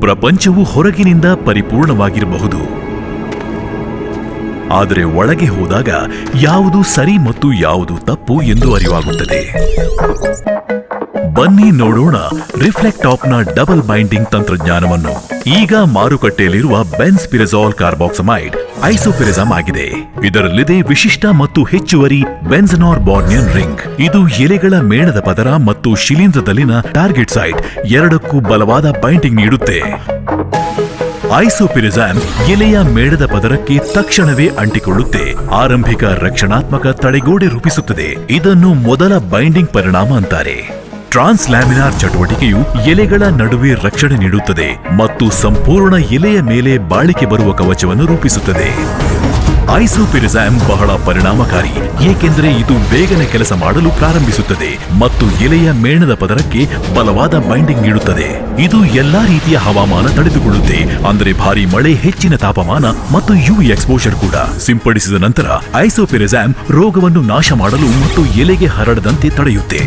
ಪ್ರಪಂಚವು ಹೊರಗಿನಿಂದ ಪರಿಪೂರ್ಣವಾಗಿರಬಹುದು, ಆದರೆ ಒಳಗೆ ಹೋದಾಗ ಯಾವುದು ಸರಿ ಮತ್ತು ಯಾವುದು ತಪ್ಪು ಎಂದು ಅರಿವಾಗುತ್ತದೆ. ಬನ್ನಿ ನೋಡೋಣ ರಿಫ್ಲೆಕ್ಟಾಪ್ನ ಡಬಲ್ ಬೈಂಡಿಂಗ್ ತಂತ್ರಜ್ಞಾನವನ್ನು. ಈಗ ಮಾರುಕಟ್ಟೆಯಲ್ಲಿರುವ ಬೆನ್ಸ್ಪಿರಜಾಲ್ ಕಾರ್ಬಾಕ್ಸಮೈಡ್ ಐಸೋಪಿರಜಾಮ್ ಆಗಿದೆ. ಇದರಲ್ಲಿದೆ ವಿಶಿಷ್ಟ ಮತ್ತು ಹೆಚ್ಚುವರಿ ಬೆನ್ಜನಾರ್ ಬಾರ್ನಿಯನ್ ರಿಂಗ್. ಇದು ಎಲೆಗಳ ಮೇಣದ ಪದರ ಮತ್ತು ಶಿಲೀಂಧ್ರದಲ್ಲಿನ ಟಾರ್ಗೆಟ್ ಸೈಟ್ ಎರಡಕ್ಕೂ ಬಲವಾದ ಬೈಂಡಿಂಗ್ ನೀಡುತ್ತೆ. ಐಸೋಪಿರಜಾಮ್ ಎಲೆಯ ಮೇಣದ ಪದರಕ್ಕೆ ತಕ್ಷಣವೇ ಅಂಟಿಕೊಳ್ಳುತ್ತೆ, ಆರಂಭಿಕ ರಕ್ಷಣಾತ್ಮಕ ತಡೆಗೋಡೆ ರೂಪಿಸುತ್ತದೆ. ಇದನ್ನು ಮೊದಲ ಬೈಂಡಿಂಗ್ ಪರಿಣಾಮ ಅಂತಾರೆ. ಟ್ರಾನ್ಸ್ಲ್ಯಾಮಿನಾರ್ ಚಟುವಟಿಕೆಯು ಎಲೆಗಳ ನಡುವೆ ರಕ್ಷಣೆ ನೀಡುತ್ತದೆ ಮತ್ತು ಸಂಪೂರ್ಣ ಎಲೆಯ ಮೇಲೆ ಬಾಳಿಕೆ ಬರುವ ಕವಚವನ್ನು ರೂಪಿಸುತ್ತದೆ. ಐಸೋಪಿರಜಾಮ್ ಬಹಳ ಪರಿಣಾಮಕಾರಿ, ಏಕೆಂದರೆ ಇದು ಬೇಗನೆ ಕೆಲಸ ಮಾಡಲು ಪ್ರಾರಂಭಿಸುತ್ತದೆ ಮತ್ತು ಎಲೆಯ ಮೇಣದ ಪದರಕ್ಕೆ ಬಲವಾದ ಬೈಂಡಿಂಗ್ ನೀಡುತ್ತದೆ. ಇದು ಎಲ್ಲಾ ರೀತಿಯ ಹವಾಮಾನ ತಡೆದುಕೊಳ್ಳುತ್ತೆ, ಅಂದರೆ ಭಾರಿ ಮಳೆ, ಹೆಚ್ಚಿನ ತಾಪಮಾನ ಮತ್ತು ಯುವಿ ಎಕ್ಸ್ಪೋಜರ್ ಕೂಡ. ಸಿಂಪಡಿಸಿದ ನಂತರ ಐಸೋಪಿರಜಾಮ್ ರೋಗವನ್ನು ನಾಶ ಮಾಡಲು ಮತ್ತು ಎಲೆಗೆ ಹರಡದಂತೆ ತಡೆಯುತ್ತೆ.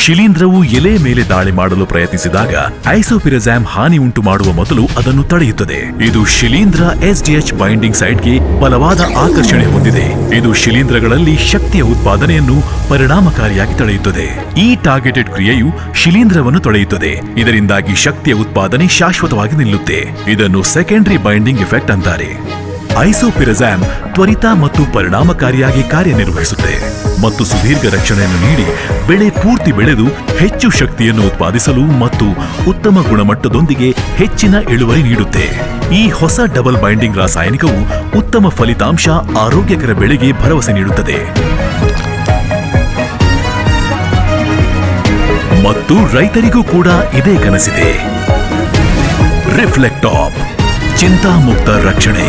ಶಿಲೀಂಧ್ರವು ಎಲೆ ಮೇಲೆ ದಾಳಿ ಮಾಡಲು ಪ್ರಯತ್ನಿಸಿದಾಗ ಐಸೋಪಿರಜಾಮ್ ಹಾನಿ ಉಂಟು ಮಾಡುವ ಮೊದಲು ಅದನ್ನು ತಡೆಯುತ್ತದೆ. ಇದು ಶಿಲೀಂಧ್ರ ಎಸ್ಡಿಎಚ್ ಬೈಂಡಿಂಗ್ ಸೈಟ್ಗೆ ಬಲವಾದ ಆಕರ್ಷಣೆ ಹೊಂದಿದೆ. ಇದು ಶಿಲೀಂಧ್ರಗಳಲ್ಲಿ ಶಕ್ತಿಯ ಉತ್ಪಾದನೆಯನ್ನು ಪರಿಣಾಮಕಾರಿಯಾಗಿ ತಡೆಯುತ್ತದೆ. ಈ ಟಾರ್ಗೆಟೆಡ್ ಕ್ರಿಯೆಯು ಶಿಲೀಂಧ್ರವನ್ನು ತೊಳೆಯುತ್ತದೆ, ಇದರಿಂದಾಗಿ ಶಕ್ತಿಯ ಉತ್ಪಾದನೆ ಶಾಶ್ವತವಾಗಿ ನಿಲ್ಲುತ್ತೆ. ಇದನ್ನು ಸೆಕೆಂಡರಿ ಬೈಂಡಿಂಗ್ ಎಫೆಕ್ಟ್ ಅಂತಾರೆ. ಐಸೋಪಿರಜಾಮ್ ತ್ವರಿತ ಮತ್ತು ಪರಿಣಾಮಕಾರಿಯಾಗಿ ಕಾರ್ಯನಿರ್ವಹಿಸುತ್ತೆ ಮತ್ತು ಸುದೀರ್ಘ ರಕ್ಷಣೆಯನ್ನು ನೀಡಿ ಬೆಳೆ ಪೂರ್ತಿ ಬೆಳೆದು ಹೆಚ್ಚು ಶಕ್ತಿಯನ್ನು ಉತ್ಪಾದಿಸಲು ಮತ್ತು ಉತ್ತಮ ಗುಣಮಟ್ಟದೊಂದಿಗೆ ಹೆಚ್ಚಿನ ಇಳುವರಿ ನೀಡುತ್ತೆ. ಈ ಹೊಸ ಡಬಲ್ ಬೈಂಡಿಂಗ್ ರಾಸಾಯನಿಕವು ಉತ್ತಮ ಫಲಿತಾಂಶ, ಆರೋಗ್ಯಕರ ಬೆಳೆಗೆ ಭರವಸೆ ನೀಡುತ್ತದೆ. ಮತ್ತು ರೈತರಿಗೂ ಕೂಡ ಇದೇ ಕನಸಿದೆ. ರಿಫ್ಲೆಕ್ಟಾಪ್, ಚಿಂತಾಮುಕ್ತ ರಕ್ಷಣೆ.